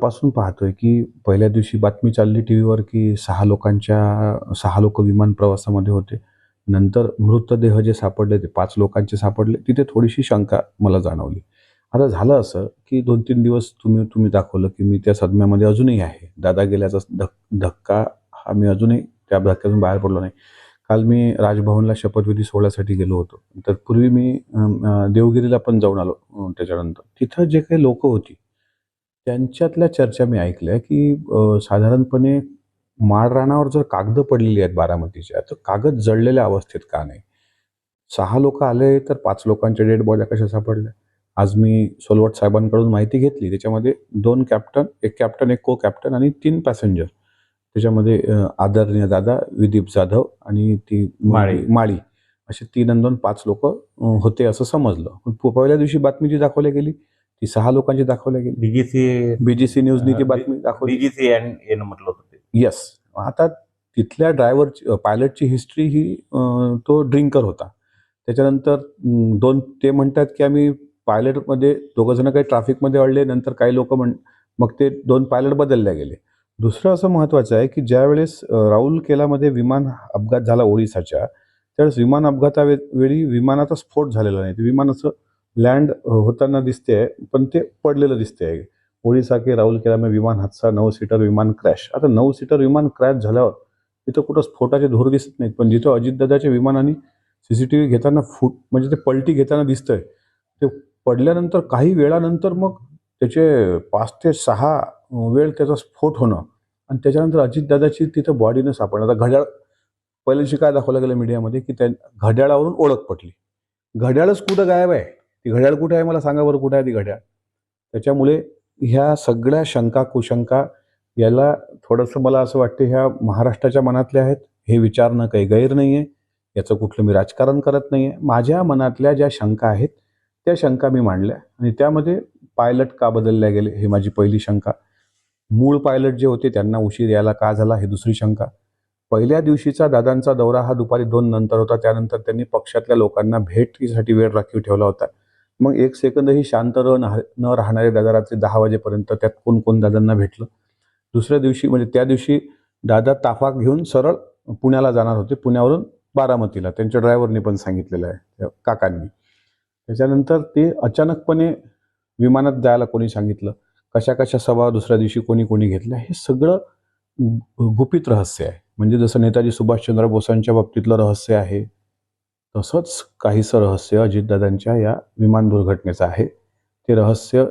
दिवसापासून पाहतोय, की पहिल्या दिवशी बातमी चालली टीव्हीवर, की 6 लोक विमान प्रवासामध्ये होते. नंतर मृतदेह जे सापडले ते 5 लोकांचे सापडले. तिथे थोडीशी शंका मला जाणवली. आता झालं असं, की 2-3 दिवस तुम्ही तुम्ही दाखवलं, की मी त्या सदम्यामध्ये अजूनही आहे. दादा गेल्याचा धक्का हा मी अजूनही त्या धक्क्यातून बाहेर पडलो नाही. काल मी राजभवनला शपथविधी सोहळ्यासाठी गेलो होतो. तर पूर्वी मी देवगिरीला पण जाऊन आलो त्याच्यानंतर. तिथं जे काही लोकं होती, त्यांच्यातल्या चर्चा मी ऐकल्या, की साधारणपणे माळरानावर जर कागदं पडलेली आहेत बारामतीच्या, तर कागद जळलेल्या अवस्थेत का नाही? 6 लोकं आले, तर 5 लोकांच्या डेड बॉड्या कशा सापडल्या? आज मी सोलवट साहेबांकडून माहिती घेतली. त्याच्यामध्ये 2 कॅप्टन, 1 कॅप्टन, 1 को कॅप्टन आणि 3 पॅसेंजर. त्याच्यामध्ये आदरणीय दादा, विदीप जाधव आणि ती माळी. माळी असे 3 आणि 2 5 लोकं होते असं समजलं. पण पहिल्या दिवशी बातमी जी दाखवली गेली, ती 6 लोकांची दाखवली गेली. बीजीसी न्यूजनी ती बातमी दाखवली. बीजीसी यानं म्हटलं होतं ते. येस. आता तिथल्या ड्रायव्हरची पायलटची हिस्ट्री ही तो ड्रिंकर होता. त्याच्यानंतर 2 ते म्हणतात, की आम्ही पायलटमध्ये दोघं जण काही ट्रॅफिकमध्ये अडले. नंतर काही लोकं मग ते 2 पायलट बदलले गेले. दुसरं असं महत्त्वाचं आहे, की ज्यावेळेस राऊरकेलामध्ये विमान अपघात झाला ओडिसाच्या, त्यावेळेस विमान वेळी विमानाचा स्फोट झालेला नाही. ते विमान असं लँड होताना दिसतेय, पण ते पडलेलं दिसतंय. ओडिसा के राऊरकेला में विमान हादसा, 9 सीटर विमान क्रॅश. आता 9 सीटर विमान क्रॅश झाल्यावर तिथं कुठं स्फोटाचे धूर दिसत नाहीत. पण जिथं अजितदादाच्या विमानाने सीसीटीव्ही घेताना म्हणजे ते पलटी घेताना दिसतंय. ते पडल्यानंतर काही वेळानंतर मग त्याचे 5 ते 6 वेळ त्याचा स्फोट होणं आणि त्याच्यानंतर अजितदादाची तिथं बॉडी न सापडणं. आता घड्याळ पहिल्या दिवशी काय दाखवलं गेलं मीडियामध्ये, की त्या घड्याळावरून ओळख पटली. घड्याळच कुठं गायब आहे? ती घड्याळ कुठे आहे मला सांगा बरं, कुठे आहे ती घड्याळ? त्याच्यामुळे ह्या सगळ्या शंका, कुशंका याला थोडंसं मला असं वाटतं ह्या महाराष्ट्राच्या मनातल्या आहेत. हे विचारणं काही गैर नाही आहे. याचं कुठलं मी राजकारण करत नाही आहे. माझ्या मनातल्या ज्या शंका आहेत, त्या शंका मी मांडल्या आणि त्यामध्ये पायलट का बदलल्या गेले ही माझी पहिली शंका. मूळ पायलट जे होते त्यांना उशीर यायला का झाला ही दुसरी शंका. पहिल्या दिवशीचा दादांचा दौरा हा दुपारी 2 नंतर होता. त्यानंतर त्यांनी पक्षातल्या लोकांना भेटीसाठी वेळ राखीव ठेवला होता. मग 1 सेकंदही शांत न राहणारे दादा रात्री 10 वाजेपर्यंत त्यात कोण कोण दादांना भेटलं. दुसऱ्या दिवशी म्हणजे त्या दिवशी दादा ताफा घेऊन सरळ पुण्याला जाणार होते. पुण्यावरून बारामतीला त्यांच्या ड्रायव्हरनी पण सांगितलेलं आहे काकांनी. त्याच्यानंतर ते अचानकपणे विमानात जायला कोणी सांगितलं, कशा सभा दुसऱ्या दिवशी कोणी कोणी घेतल्या, हे सगळं गुपित रहस्य आहे. म्हणजे जसं नेताजी सुभाषचंद्र बोसांच्या बाबतीतलं रहस्य आहे, तसंच काहीसं रहस्य अजितदादांच्या या विमान दुर्घटनेचं आहे. ते रहस्य